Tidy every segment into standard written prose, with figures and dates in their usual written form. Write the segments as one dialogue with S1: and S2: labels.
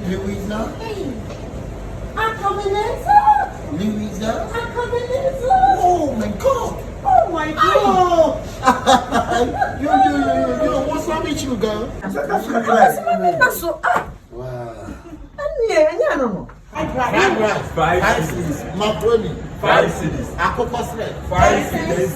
S1: Louisa. Louisa. Oh my God.
S2: Oh my God.
S1: You, what's wrong with you, girl?
S2: That's so.
S1: Wow.
S2: Fried
S1: rice. 5 cities. Macaroni. 5 cities. Akoko sled. 5 cities.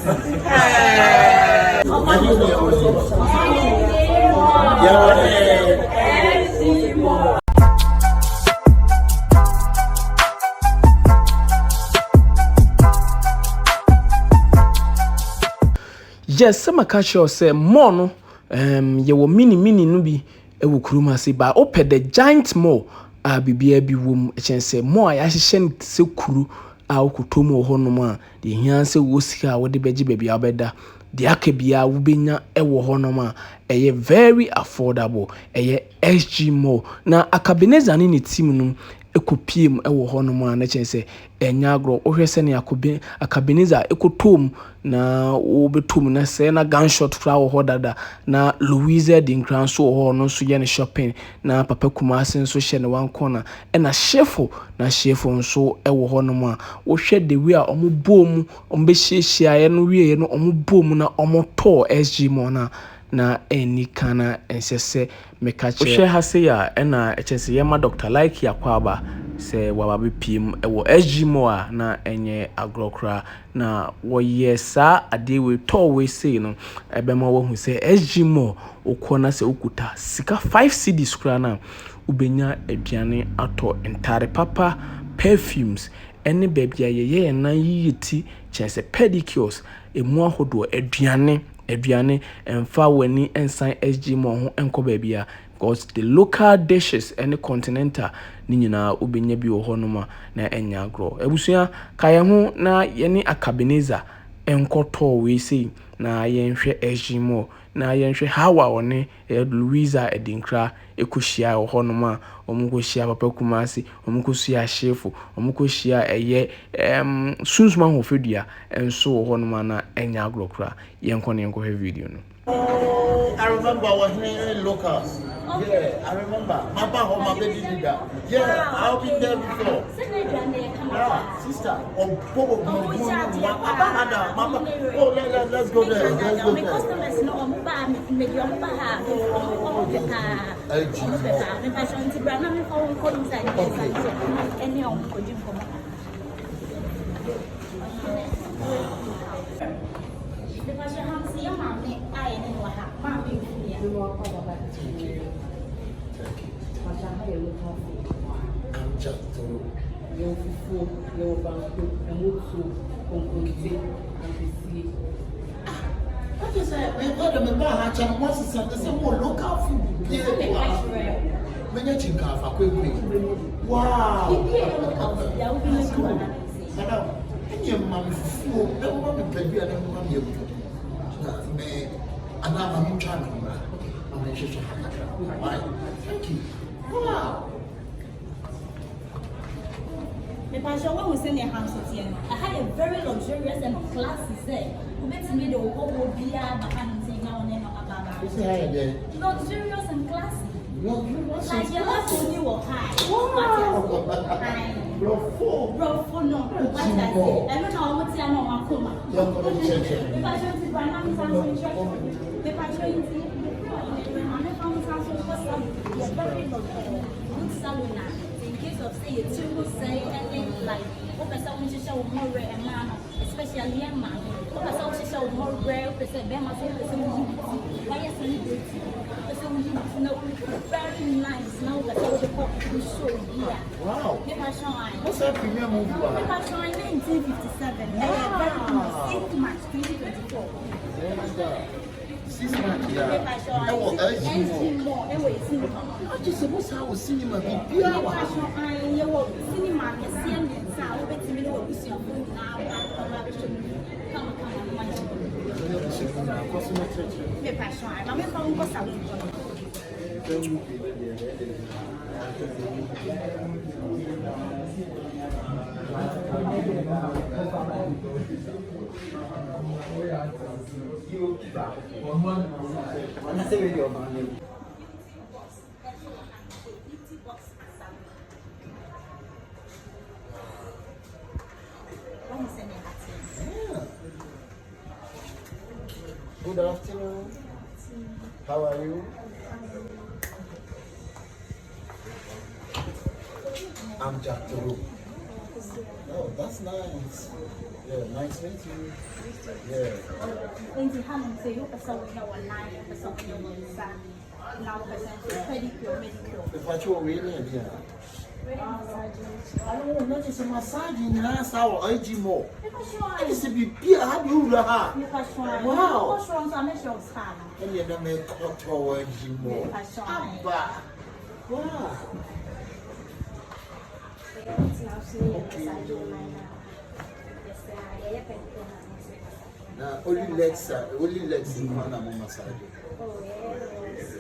S3: Yes, some catch you say more no. You were mini no be e wo kuruma say ba open the giant mall bibia bi wom e chen say more ya hye se kuru a okotom wo honom a de hian se wo sika wo de beji bebia obeda de akabia wo benya e wo honom a eye very affordable eye SG mall na Akabeneza ne team no ekopiem e wo honom a na chen say enya agro wo hwese ne Akabeneza ekotom na wo betom na say na gunshot fra wo hodada na Louisa dinkran so ho no so ye ne shopping na papa kumasi nso hye ne one corner e na Shifo nso e wo honom a wo hwe de wi a omobom ombe hyehyia ye no wie ye no omobom na omoto SG mo na eni kana ensese mekache wo hwe ha se ya e na echese ye ma Dr. Likee akwaba se wababe pim ewo SG mo a na enye agrokra na wo yesa ade we to we say no ebema wo hu se SG mo okona se okuta sika 5 cedis kra na ubenya aduane ato entare papa perfumes ene bebia ye na yiti chese pedicures emu ahodo aduane emfa wani ensan SG mo ho enko bebia because the local dishes and the continental ni nyina obenya bi wo honoma na enya agro ebusua kaye ho na ye ni Akabeneza enkoto we sei na yenhwe SG mo na yenhwe hawa one Louisa edinkra ekohia wo honoma omukohia papa kumasi omukohia Shifo omukohia eye Sunsum ahofedua enso wo honoma na enya agro kra yenko ne yenko he video no.
S1: I remember I was in locals. Yeah, I remember. Mama home, my baby did that. Yeah, I've been there before. Yeah, sister. Oh, Mama. Oh, let's go there. Let's go there. What is that? We got them about Hacham. What's the more local food? Many chinkafa, quick. Wow. That's cool. Madam, your mommy food, don't want to play and don't want to me. And now I'm trying to thank you. Wow.
S4: The passion when we send your house here, I had a very luxurious and classy set. We met me the whole beer, but I'm saying now and then about luxurious and classy. Like your last one you were high. Wow. Bro, no. What I say? I don't know what's your name. The passion is right now. The passion is very good salon. In case of say a two say and like what person we show more rare and man, especially a man. What person we show more rare person be my say person why is celebrity. Person we know very nice now that all the pop we show here.
S1: Wow.
S4: The passion.
S1: What's that premium movie?
S4: The passion 1957. Very 6 March 2024.
S1: 6 months, yeah. I will urge you more. I just suppose how cinema be pure.
S4: You will cinema, you see, and sound, but you know, we see now.
S1: Good afternoon. How are you? I'm Jack Toro. Oh, that's nice. Yeah, nice meeting you. Yeah.
S4: In the hand, say you person we know online, person we know inside. Now person pedicure, manicure.
S1: If I show you really, yeah. I don't know, it's a massage in the last hour. I do more. It is to be beer. How do you do that? Wow.
S4: What's wrong? So I make sure it's calm.
S1: And you don't make hot or I do more. Wow. Now, only legs in one of my massage.
S4: Oh, yes.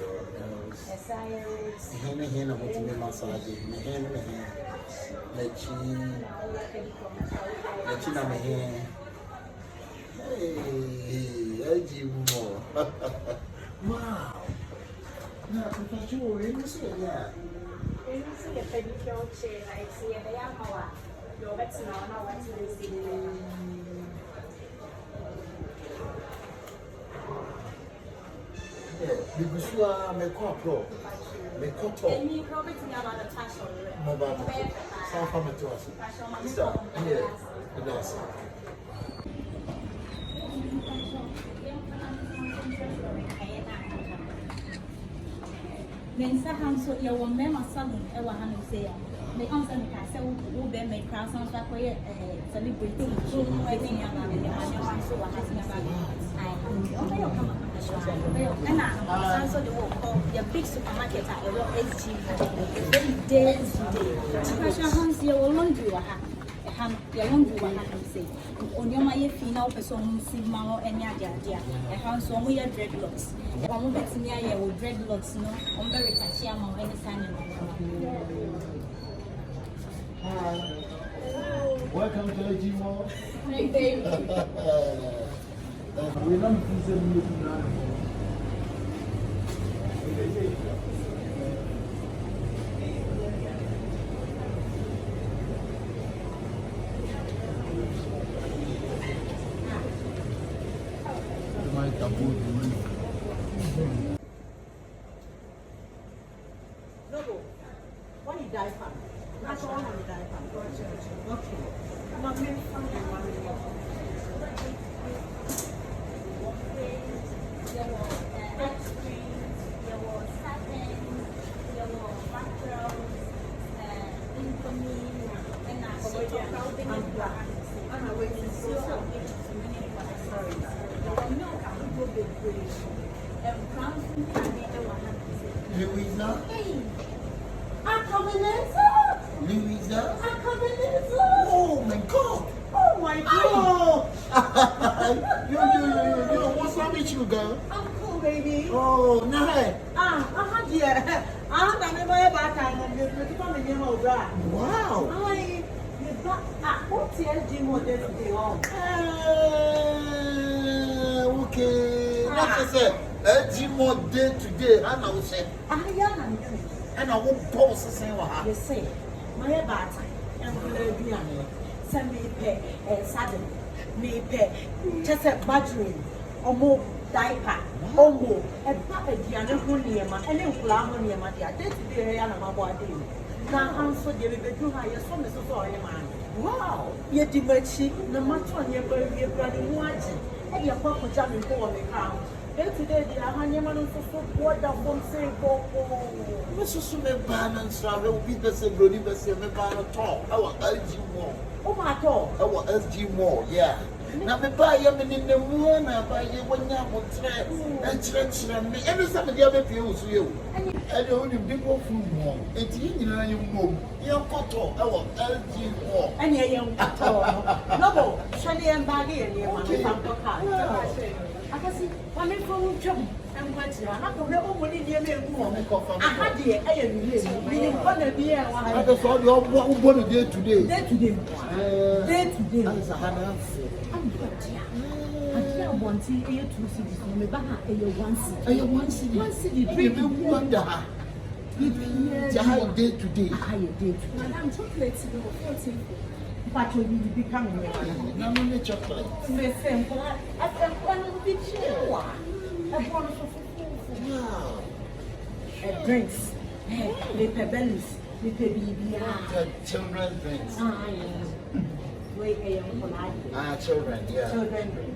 S1: Hen, what in the massage? Hen, let you know my hand. Hey, I do more. Wow. Now, if I show you, you say, yeah.
S4: You see a pedicure chair, I see a young hour. You're better now, what you see.
S1: Because you are my co-pro. My co-top.
S4: And you probably about the touch on it.
S1: Mobile. Some family to us. Sister, here. And that's
S4: Mensa Hanso, your woman, my son, Ewa Hanusea. The answer the castle will be made cross on that way, celebrity. I think I'm going to so what has never and now, also the walk of your big supermarket at your SG. Very days today. Special hands, you will laundry or have a hand, your laundry, what I can say. On your my female person, Sigma or any other, a house on your dreadlocks. If I'm moving near you with dreadlocks, no, on very Tasham or any sign.
S1: Hi. Welcome to the gym.
S4: Thank you.
S1: We're not looking now.
S2: No, what did die from? That's all on the die from. Okay. Not me from the one.
S4: There was ice cream, there was satin, there was mackerels, infamy, and I saw crowding in black. And I went to see how big to many for the stories. There was milk and people big bridge. And brown food and they were
S1: Louisa?
S4: hey,
S1: Louisa?
S2: Louisa?
S1: Oh my God!
S2: Oh my God!
S1: You, what's wrong with you, girl?
S2: I'm cool, baby.
S1: Oh, nice.
S2: Dear. I'm never about time. You come in your old bride.
S1: Wow.
S2: What's your gym or day today?
S1: Okay. Like I said, a gym more day today, and I will say, and I won't pause the same one.
S2: You say, my bad time. I'm going to be on it. Send me pay a sudden. Me pay just a battery or more diaper or more a puppet Diana Huniama and then Flamoniama. Day to day, and I'm about it. Now I'm so dear, but you hire some so sorry, man. Wow, you're the merchant, no matter on your baby, running watching, and your papa jamming for the crown. Then today, the Ahaniaman for what that won't say for
S1: Mr. Sume Balance, I will be the same, Brody, the same, talk. Our LG more.
S2: oh my God,
S1: Our SG more, yeah. Now, me buy you in the moon, I buy you when you have and stretch me. Every time the other feels you. And the only people food more. It's in your move. Your cotton, our LG more.
S2: and your young no, Shani and Baggy and your
S1: Okay.
S2: I can see coming from Jum and what's your money near me. I had the iron, meaning one of the year.
S1: I just saw your one day today.
S2: Day to day. Day to day.
S1: That is a hard answer.
S2: I want to hear 2 cities from the back of your 1 city.
S1: And you want to
S2: city,
S1: you wonder. It's a high day today.
S2: Higher day.
S4: Madam Chocolates, you were 14.
S2: But you will be coming here.
S1: Now, chocolate.
S2: The same. I can one of the chill. Drinks. They pay bellies. They pay baby.
S1: Children drinks.
S2: Wait,
S1: Children, yeah.
S2: Children.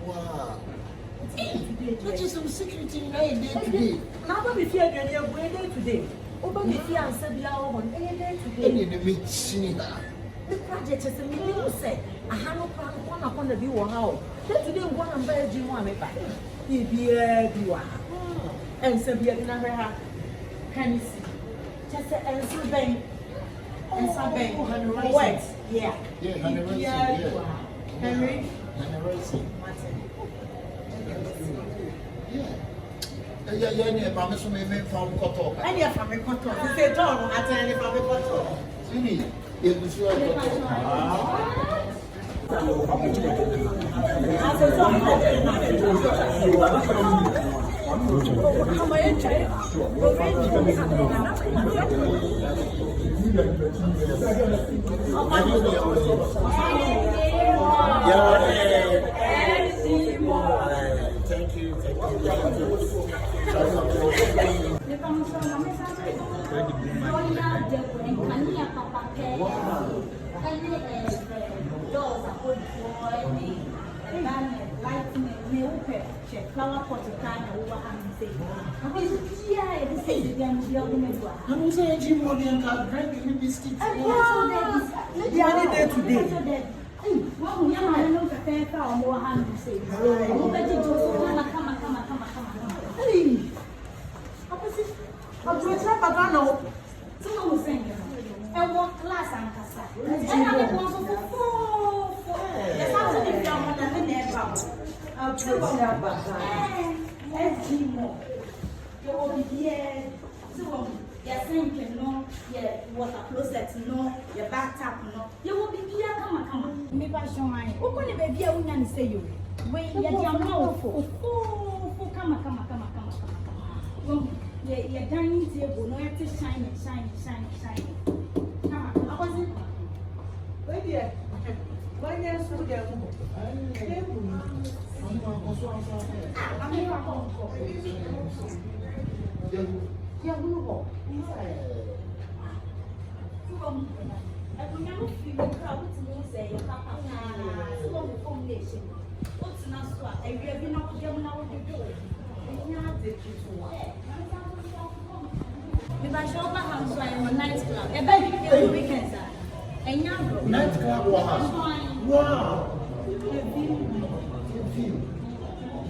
S1: Wow. What is some security right there today?
S2: Now, when we fear any of way day today, open the fear and said, on any day today.
S1: Any the meat seen
S2: the project is a million say, I have no plan upon the view or how. Then today, one and very Jim one me back. He be a viewer. And so be a dinner. Hennessy. Just and so bang. And so bang. What? Yeah.
S1: Yeah, Henry.
S2: Henry.
S1: Yeah, Mama, so maybe from Koto.
S2: I near from a Koto. He said, John, I tell you from a Koto.
S1: See, it was your Thank you.
S4: Flower pot of kind of over and say, yeah, this is the
S1: I'm saying Jim Morgan got drinking biscuits.
S2: The other day today.
S4: Well, we have a little fair or more hand to say.
S2: I'm going to have a gun.
S4: Someone was saying, and what class and Cassa. And I was for the house of the family and the neighbor.
S2: I'll tell you about
S4: And Jimo, you will be here. So, your sink, no, your water closet, no, your bathtub, no. You will be here, come. Maybe I show my. Who can the baby? I wouldn't say you. Wait, you're now for. Come. Your dining table, no, it's shiny. Come. I wasn't.
S2: Wait here. Why there's no there?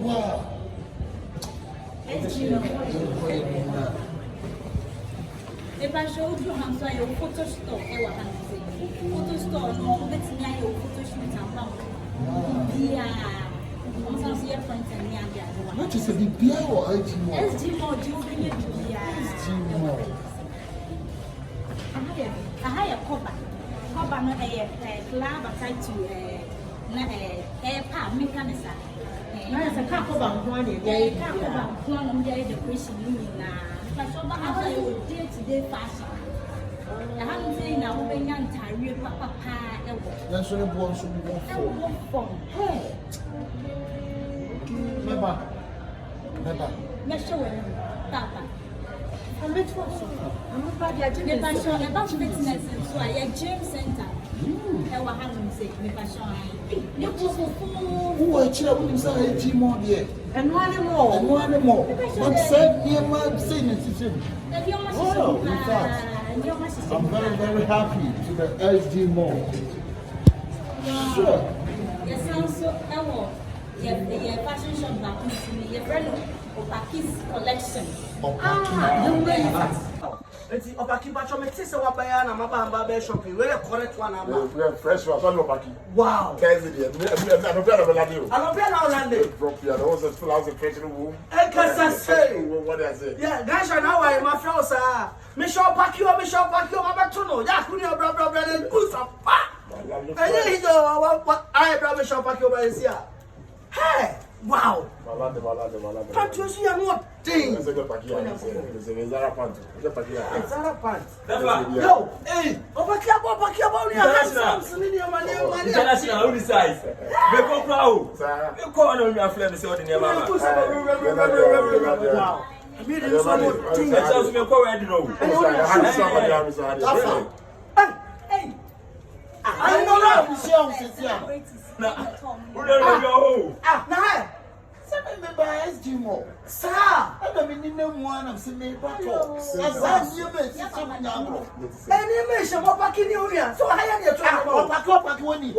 S1: Wow.
S4: If I showed you how to your photo store, photo store, no, let's near your photo shoot and yeah.
S1: What is a BBI or LGMO?
S4: SGMO, do you bring it to
S1: SGMO.
S4: I hire a cover. Cover not a club attached to a palm mechanism.
S2: There's a couple of money.
S4: Yeah, you can't go back on the decoration. But so how day-to-day fashion. I haven't seen now when young Tyree Papa.
S1: That's what it wants to be for.
S4: Hey,
S1: Never.
S4: let's show him, Papa.
S2: I'm not sure. I'm not sure
S4: about fitness, so I gym center. I will have him say,
S1: who are cheering inside Jimo there?
S2: and one more.
S1: But said near my saying oh, in fact, I'm very, very happy to the SG Mall. Sure.
S4: Yes, so your fashion shop back to me, your friend Opaki's collection.
S5: It's Opaki Bacho makes a wabaya and Mabamba shopping. We're a correct one.
S1: We're fresh one, Opaki.
S5: Wow.
S1: I don't know a full house of treasure room.
S5: I can't say.
S1: What I say?
S5: Yeah, guys, I know why my friends are. Michelle Pacquiao, my Batuno, Yakunia, brother, and Pusa. And then he go, I brother Michelle Pacquiao is here. Hey, Wow.
S6: Malade.
S5: Pantry, you are not thing.
S6: Zara pant.
S5: Zara pants.
S6: Yo,
S5: hey, Obakia,
S7: international only size. We go proud. We go on your friend say what the name
S5: wow. I mean, it's so much thing.
S7: Just me go ready now.
S5: Hey.
S1: I know that we share with you.
S7: Who don't know?
S5: Nah.
S1: Seven member SG more.
S5: Sir.
S1: I mean, no one of some member talks. That's you bet.
S5: Any mission, what back in you here? So I am your child.
S1: Pack when you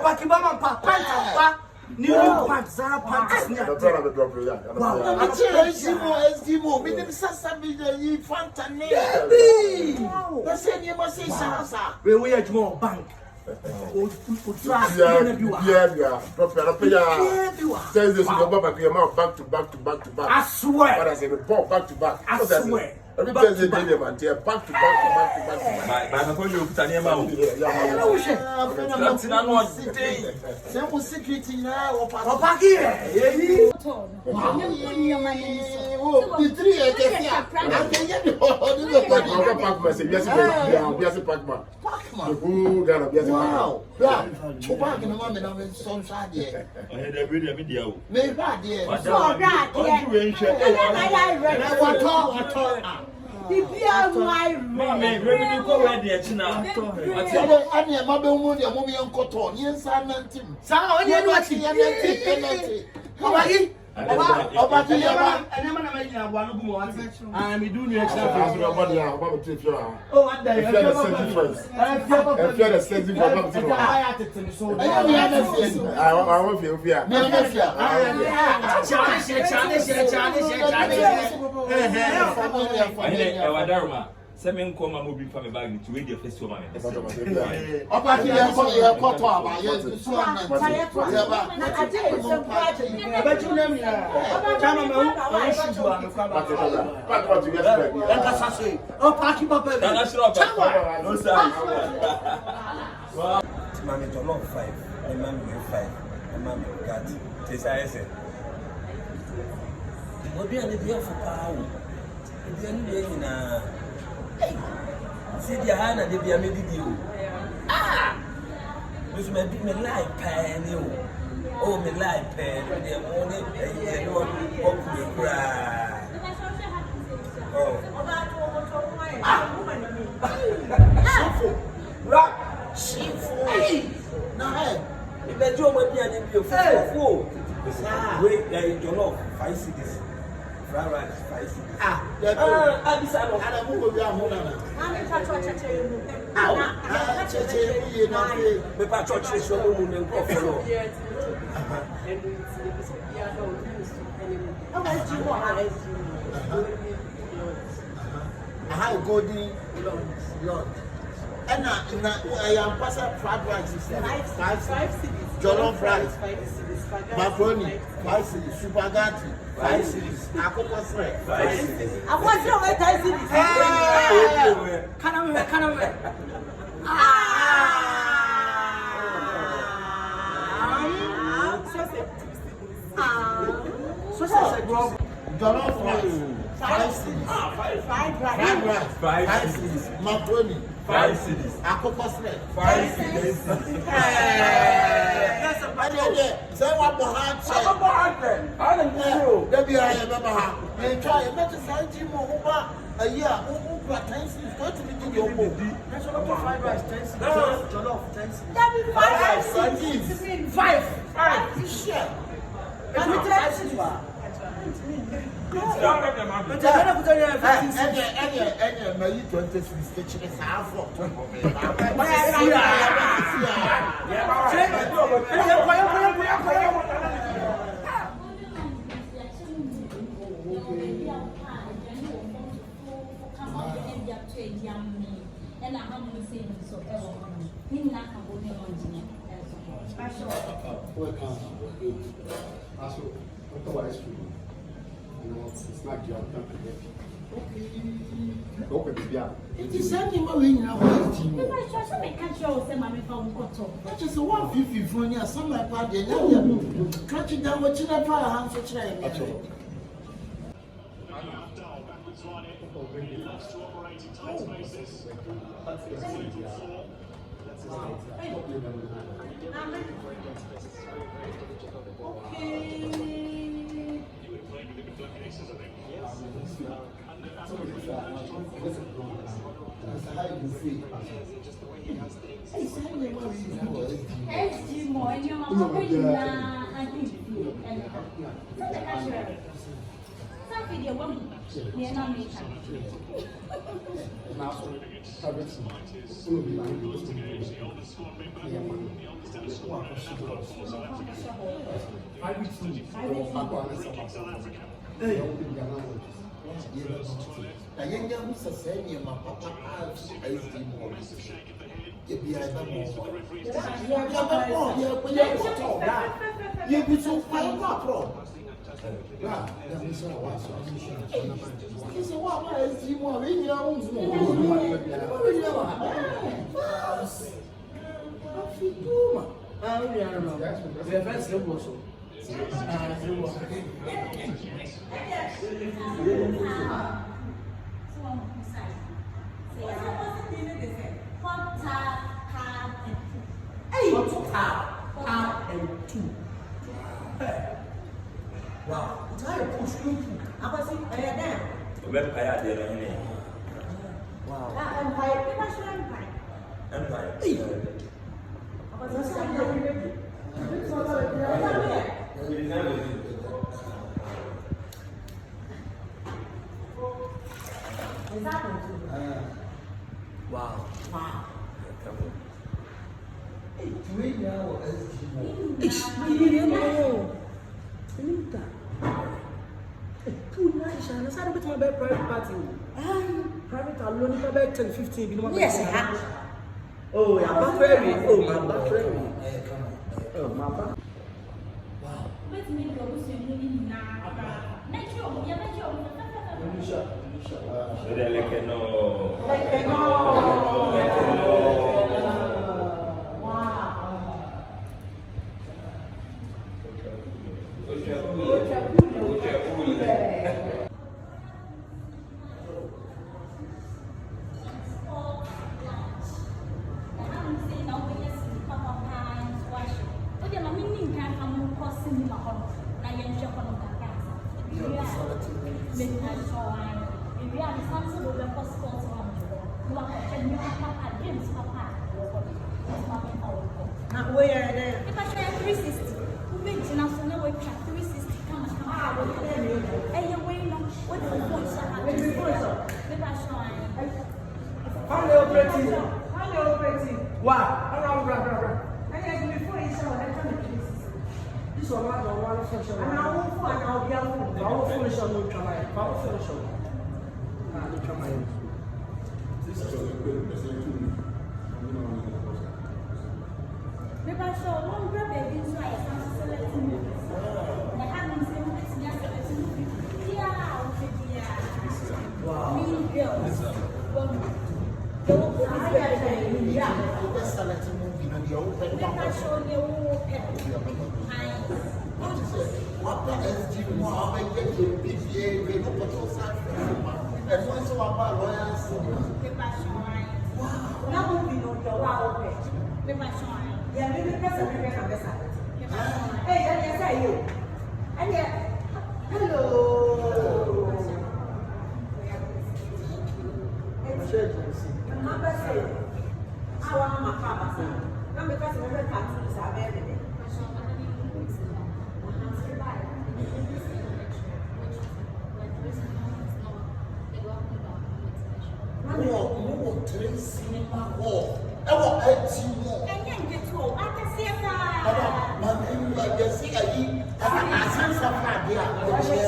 S5: Paki Papa. New pants, Zara pants.
S1: Wow. SG more. Minimum Sasabi, you Fantane. That's the name of Sasa.
S5: We are more bank.
S6: Back to back.
S5: I swear.
S6: But I say back to back.
S5: I swear.
S6: Every Thursday, back to back.
S7: By the point you put an amount.
S1: Simple secret now. Wow. Yeah. Chupa can mama na me son sa de. Me ba de.
S2: So that Bibia my
S7: Me go ready at now.
S1: Ani ma be mu de mo me enkoto. Ni nsa nantim.
S5: Sa onye no ati
S1: Nantim.
S5: Oba ti yaba ene ma na ma yin abo anu gumo ati ah me do nu extra
S6: That's what about the
S5: oh and there
S6: if you are the same difference. If you are the same difference,
S5: so
S1: I
S6: want to fear.
S1: me na fia.
S7: Wadarma. Seven come and move from a bag to read your first woman.
S1: Opa ki ya ko to aba ye so na.
S2: I tell you some project.
S5: But you name ya. Chama ma o shi do am kwa ba.
S6: Back what you expect.
S5: Enta sase. O paki papa.
S7: That's not no sir.
S8: Mami jollof 5, and mami 5, and mami cat. This I say. What be any deal for power? The end day na. See the hand they be a video. This may be me like pen you. Oh, me like pen. The morning, you know what we cry. Oh,
S1: Shifo. Na hai.
S8: if the job may be an beautiful. Wait, like jollof 5 cities. Fried rice 5 cities.
S1: I decided I don't go down home now.
S8: Me pa church is so moon and follow.
S1: I have golden Lord. And I am passing fried rice. 5 cities. Jollof rice. Macaroni. 5 cities. Spaghetti. 5 cities. Akoko bread. 5 cities.
S2: I want to wait 5 cities.
S5: Can I
S1: Jollof rice. 5 cities. Fried rice. 5 cities. Macaroni.
S7: 5 cities.
S1: Akoko bread.
S7: 5 cities.
S1: Say what behind
S7: I don't know.
S1: Debbie, I remember her. And try a better side team over a year. Who 10 cities go to be your book.
S5: That's what I'm fried rice 10 cities. Jollof 10 cities.
S2: That be 5 cities.
S1: 5. You share.
S2: And the 10 cities.
S1: May 20 cities kitchen is half of
S6: You know, it's not your company. Okay, yeah.
S1: It is something more in our team.
S4: If I try to make a show, say, Mammy, from Cotton.
S1: That is a 150 for you, some like party, and catching down what you have for a hand for trying.
S4: SG more, and your mama, I think. Some video woman, near not me.
S1: I young young Sassania, my papa, I see more. You be either more. You be so fine, yeah, that is what it's a what I see more in your own.
S5: Wow, it's hard to push through. I was in there. Wow. Wow. Wow. Hey, private alone, about 10, 15. Yes, oh, yeah, my back. Oh, my back. Wow.
S4: Let me go to you now. Make you, if I try 360, who makes an afternoon work at 360? Come on. Hey, you're waiting on what the voice
S5: Hello, Pretty. Wow. Before you saw that, this one was one function. And I won't find out the other. I will finish on the try. I will finish on. This is a good
S4: Maybe I saw one grab a bit so I start selecting movies. I haven't seen this just selecting movies. Yeah, mean girls. The whole movie is very yeah.
S1: Just selecting movie and you open
S4: Maybe I saw the whole
S1: what the SG more I get you PPA, we look at your side and once you are lawyers.
S4: wow. Now movie no job. Wow. Maybe I saw yeah, maybe person we can understand. Hey, yes, I you. And yeah, hello. Mama say, I want my papa say. Now because we have tattoos are very big.
S1: No, Tracy, oh, I see more.
S4: I can see it.
S1: Man, like they say, I see something there.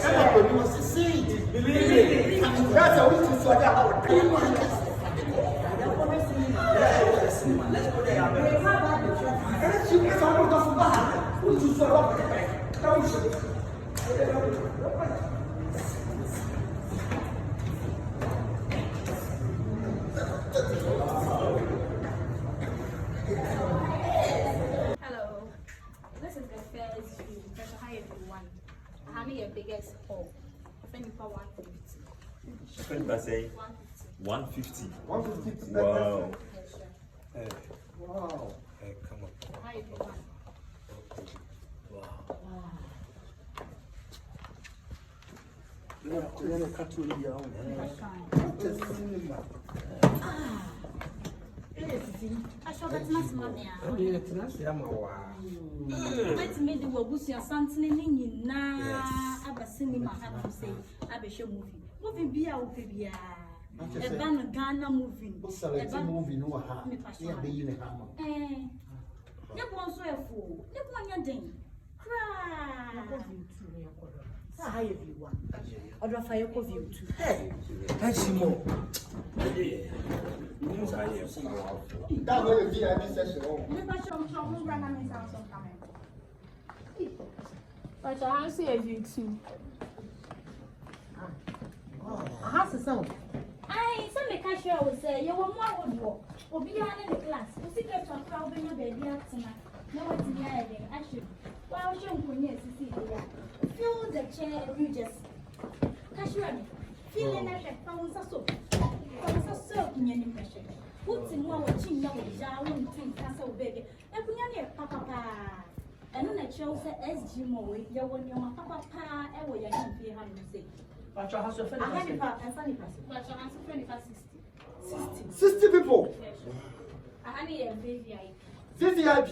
S1: Somebody was saying it. Believe it. That's how we do so that.
S5: Let's go there. Let's see if I don't know who to sort of.
S7: Friend, I say 150.
S6: 150.
S7: Wow.
S6: Wow.
S8: Hey, come on.
S4: Let's make the Wabusia something in na a cinema have to say, I be show movie. Movie be out, baby. A ban Ghana movie.
S1: A movie, no, yeah, be in a hammer.
S4: You won't swear fool. You want your ding. Cry.
S2: How you view one? I'd rather fire of you too.
S8: Hey, Shimo.
S6: That's where the VIP session.
S9: But I see a view too.
S2: How's the sound?
S4: I some make sure I will say you were more would walk or be in the class. You see, get a crowd in your baby at tonight. No one's in the idea. I should. Well, show me to see the feel the chair and just casually feeling like a pound of soap. Pounds of in your impression. Put in one watching now with Jarwin to castle baby. And we are papa. And then I chose SG Moe, your one, your papa, and what you can be having to say.
S5: But your house of
S4: I had a funny person. But your answer 25
S6: 60 people.
S4: I had a baby.
S6: VIP.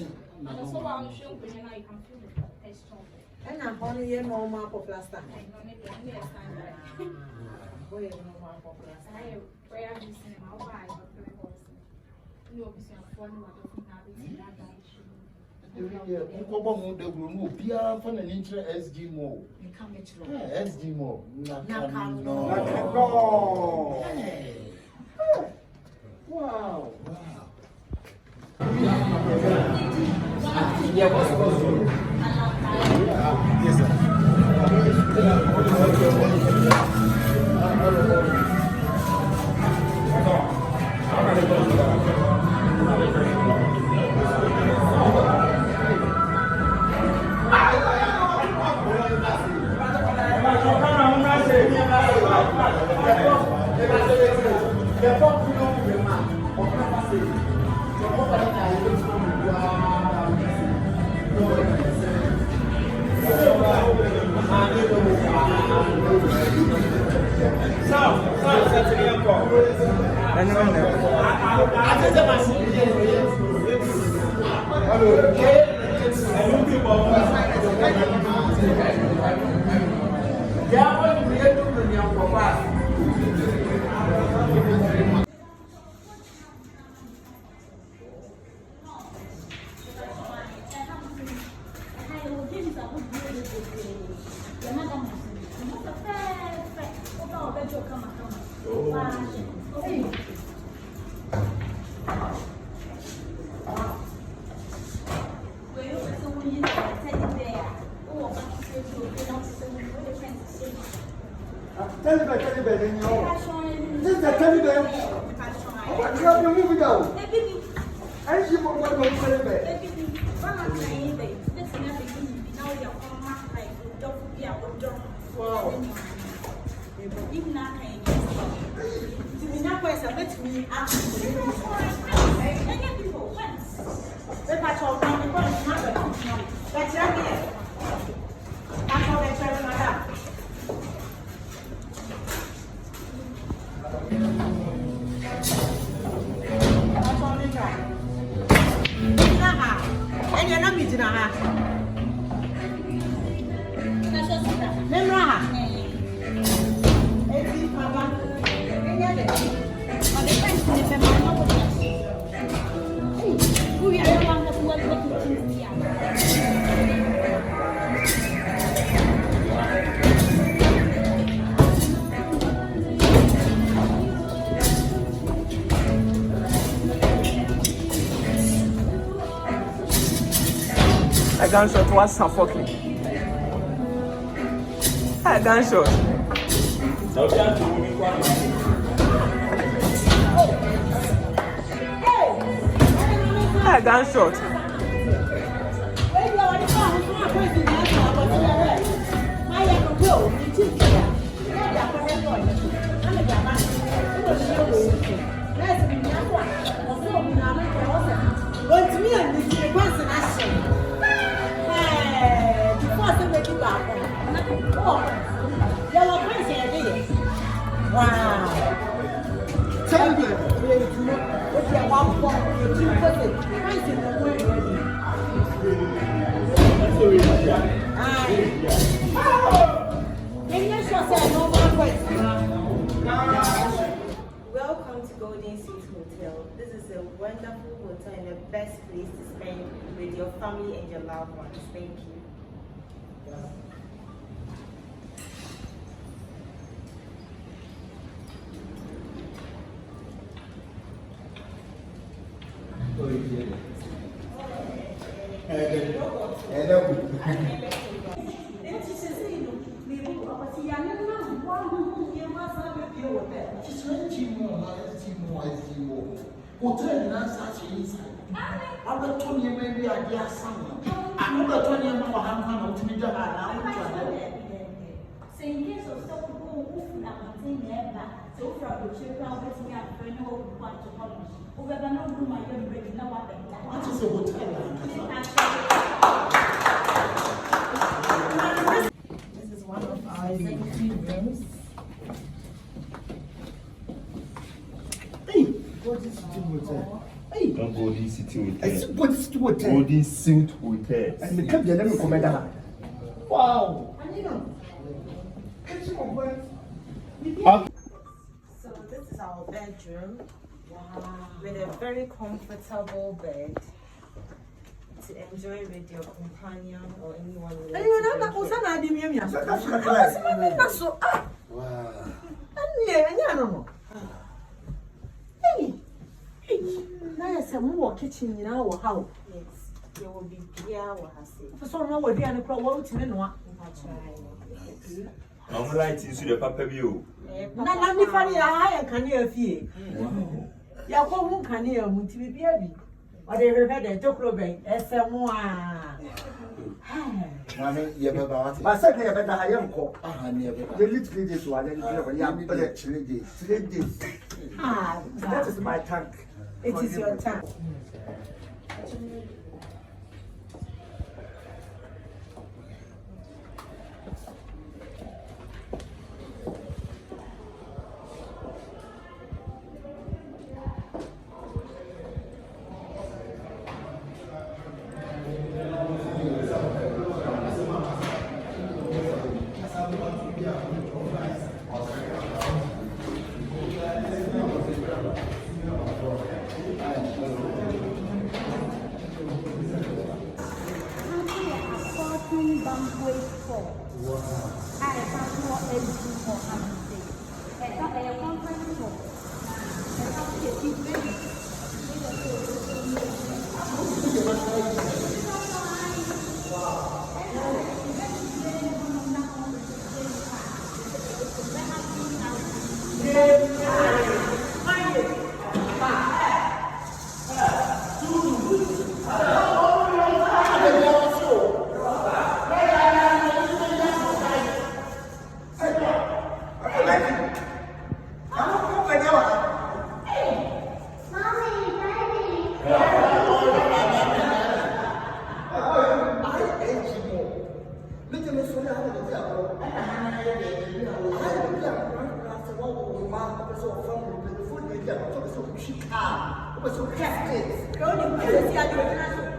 S4: And also, I'm sure you can feel the texture.
S2: And I'm only here normal for plaster.
S4: I know maybe I'm here standing.
S2: Boy, normal for plaster.
S4: I have prayer in my wife, but no, it's a funny one of that.
S1: The room, Pia, fun and interest SG more.
S2: You come at
S1: SG more.
S6: Wow.
S8: Yeah, what's supposed to do? Yes, sir.
S3: A gunshot was suffocating. A gunshot. A gunshot.
S2: Welcome to Golden Seat Hotel. This is a wonderful hotel and the best place to spend with your family and your loved ones. Thank you.
S1: Hotel na such inside. I will tell you maybe I dear someone. I know that 20 years more hand to me.
S4: So in case of stop people who food are contained there, so from the children with me at friend who want to come. Who ever know who my young baby now
S1: What is a hotel?
S2: This is one of our executive rooms.
S1: Golden City Hotel.
S6: Not Golden City Hotel.
S1: It's Golden City Hotel.
S6: Golden Suit Hotel.
S1: And the come here, let me comment that. Wow.
S2: So this is our bedroom. Wow. With a very comfortable bed to enjoy with your companion or anyone who likes
S5: kitchen in our house.
S2: Yes, there will be beer or hasi.
S5: For so long, we're going to crawl out in the
S7: I'm like to see the papa view.
S5: Not me funny, I can hear fear. Ya kwa mu kania mu ti bibia bi. O de hwe de tokro ben esemu a.
S1: Mane ye be ba wate.
S5: Ba se ke ye be da ha ye nko.
S1: Ah ne be.
S5: The little days wa le ni ya be the 3 days. 3 days. Ah, that is my tank. It is your tank.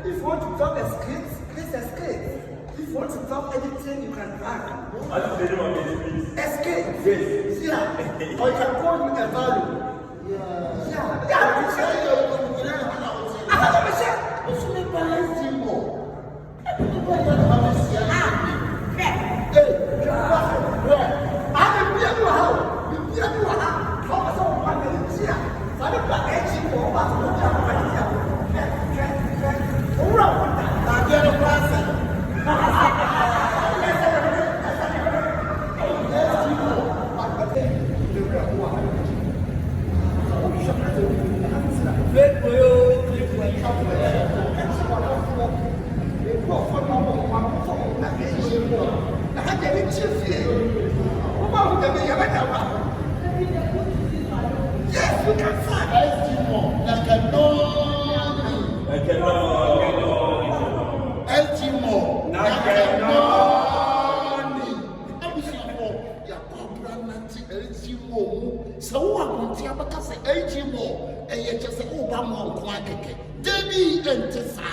S5: If you want to drop a skate, please escape. If you want to drop anything, you can drag. Escape. Yes. Yeah. Or you can go with a value. Yeah. Yeah.
S1: Nanti LG Mo, so I want to have a case LG Mo, and yet just Obama Quack, Debbie and Tessa.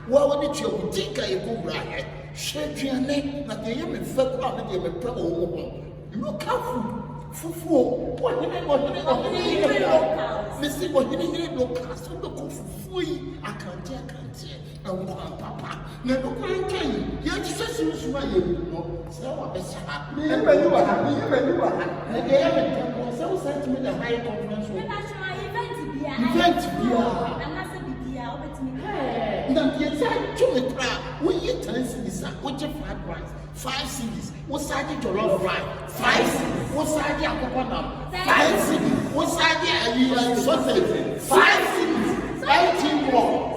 S1: Well, when it's your boutique, you go right, shake your neck, but the young folk are the pro. Look out for what Mr. What you need no class, so look for free. I can't tell. And one papa, never quite came. Yet, just as you know, so I you are happy, you are happy. And they haven't so sent me the high conference. Now, the exact to we eat 10 cities, which are 5 rice, 5 cities, what side to love right, 5 cities, what side you are 5 cities, what side you are sausage, 5 cities, 19 more.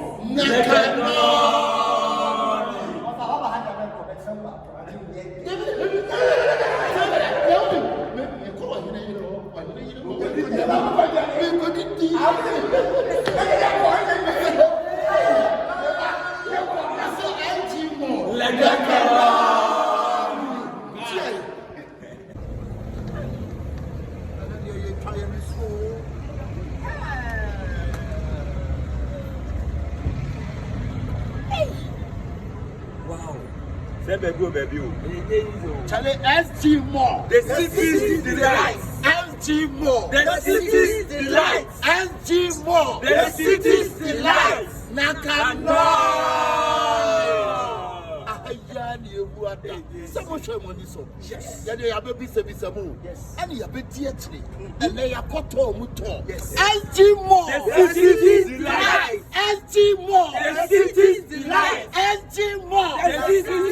S7: Baby.
S1: Charlie, SG more.
S7: The city's delight.
S1: SG more.
S7: The city's delight.
S1: SG more.
S7: The city's delight.
S1: Someone show money so. Yes. Yeah, they have a bit of more. Yes. And you have a theatre. And they are caught muto. Yes. SG more.
S7: The city's delight.
S1: SG more.
S7: The city's delight.
S1: SG more.
S7: The city's